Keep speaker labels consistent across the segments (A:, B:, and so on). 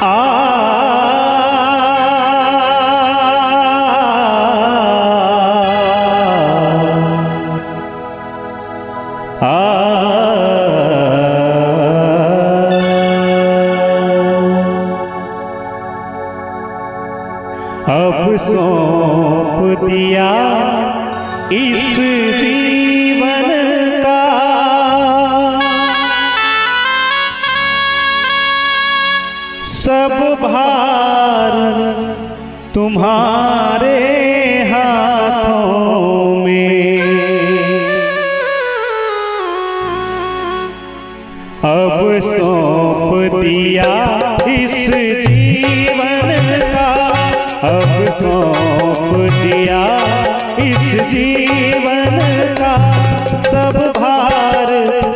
A: अब सौंप दिया इस जीवन का सब भार तुम्हारे हाथों में। अब सौंप दिया इस जीवन का, अब सौंप दिया इस जीवन का सब भार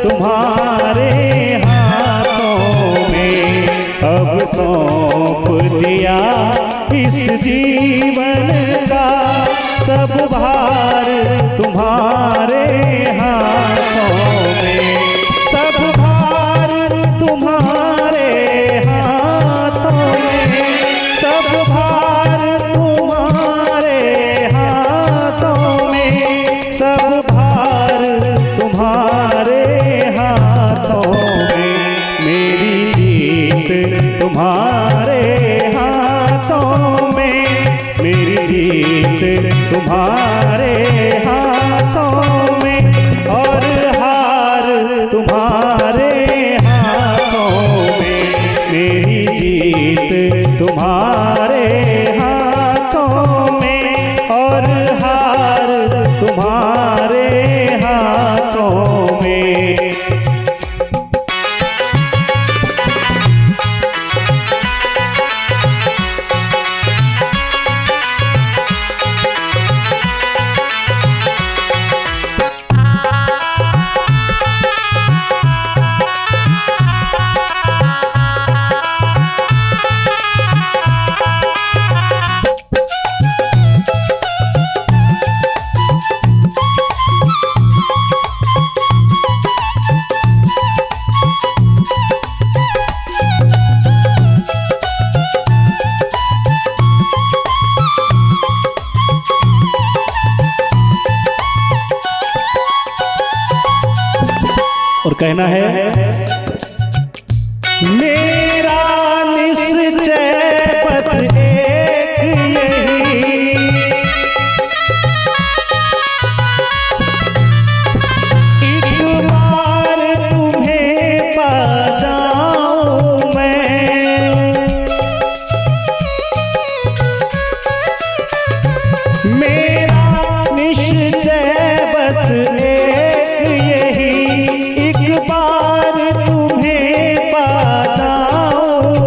A: तुम्हारे हाथों में। अब सौंप दिया इस जीवन का सब भार तुम्हारे हाथों में। सब भार तुम्हारे हाथों में, सब भार तुम्हारे हाथों में, सब भार तुम्हारे हाथों में। मेरी जीत तुम्हारे हाथों में, मेरी जीत तुम्हारे हाथों में, और हार तुम्हारे हाथों में। मेरी जीत तुम्हारे हाथों में, और हार तुम्हारे हाथों में। और कहना है, मेरा निश्चय बस एक यही, एक बार तुम्हें पा जाऊं मैं। मेरा निश्चय बस एक यही, एक बार तुम्हें पा जाऊं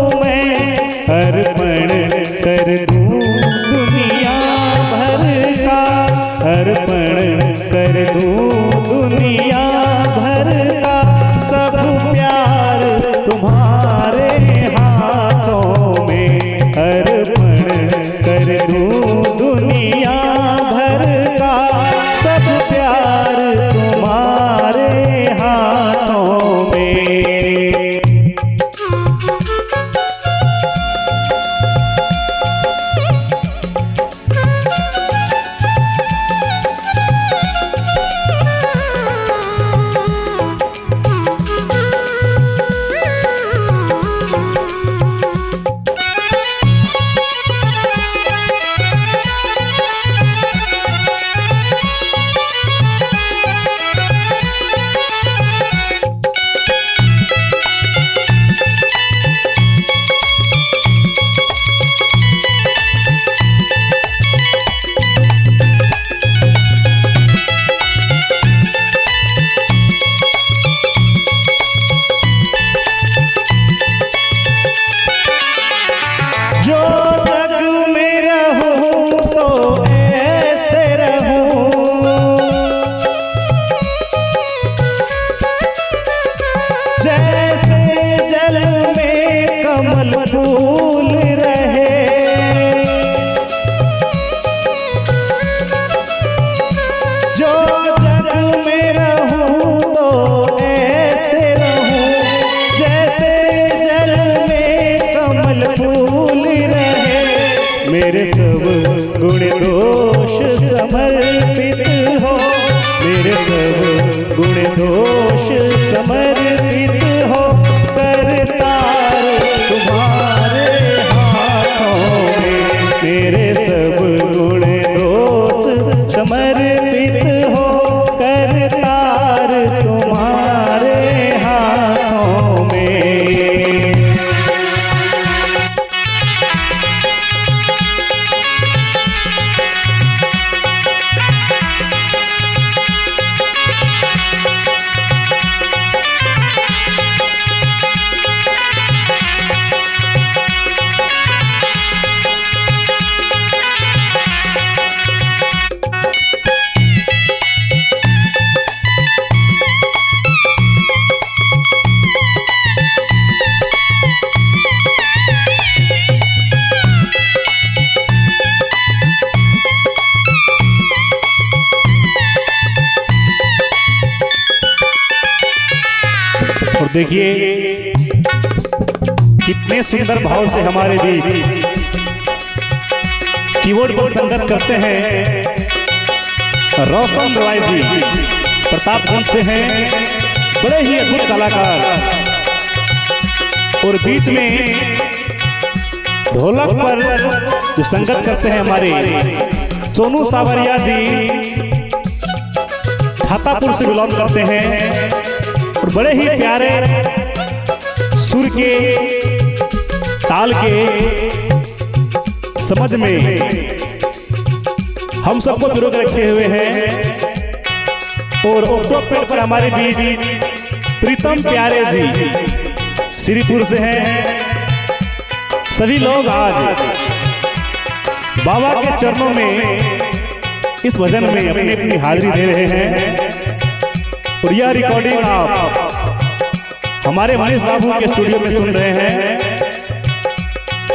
A: देखिए कितने सुंदर भाव से हमारे बीच कीबोर्ड पर संगत करते हैं रोशन रॉय जी, प्रतापगंज से हैं, बड़े ही अद्भुत कलाकार। और बीच में ढोलक पर जो संगत करते हैं हमारे सोनू सावरिया जी, हातापुर से बिलोंग करते हैं और बड़े ही प्यारे सुर के ताल के समझ में हम सबको पिरो के रखे हुए हैं। और ऑक्टोपेड पर हमारे बीच प्रीतम प्यारे जी श्रीपुर से हैं। सभी लोग आज बाबा के चरणों में इस भजन में अपनी अपनी हाजिरी दे रहे हैं। और यह रिकॉर्डिंग आप हमारे मनीष बाबू के स्टूडियो में सुन रहे हैं।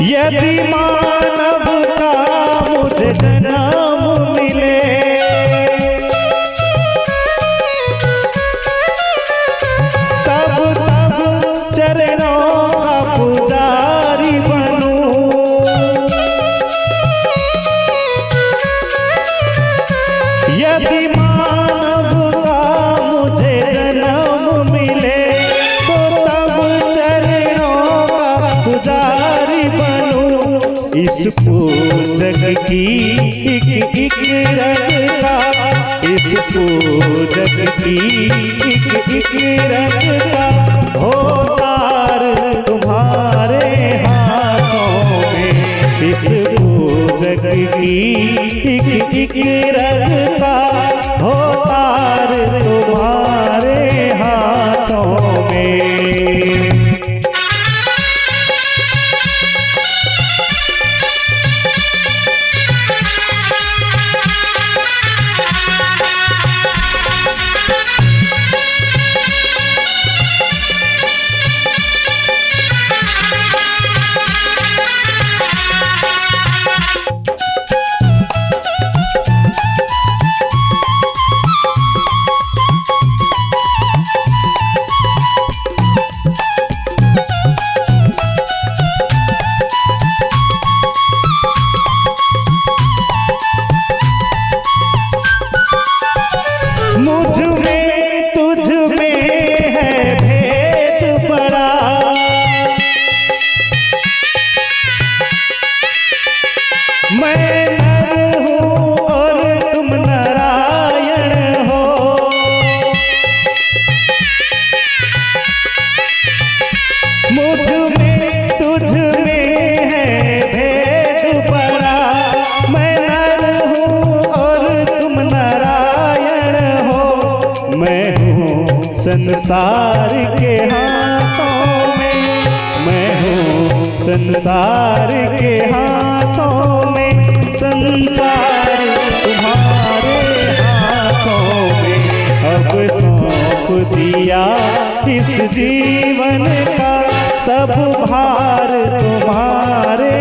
A: यदि मानव का मुझे जन्म मिले, तब तब चरणों का पुजारी बनूं। यदि मानव का मुझे जन्म मिले, तो तब चरणों का पुजारी बनूं। इस पूजक की एक रग का, इस पूजक की एक रग का हो तार तुम्हारे हाथों में। इस पूजक की एक रग का हो तार तुम्हारे हाथों में। मैं नर हूँ और तुम नारायण हो। मुझ में तुझ में है भेद बड़ा। मैं नर हूँ और तुम नारायण हो। मैं हूँ संसार के हाथों में, मैं हूँ संसार के हाथों में। संसार तुम्हारे हाथों में। अब सौंप दिया इस जीवन का सब भार तुम्हारे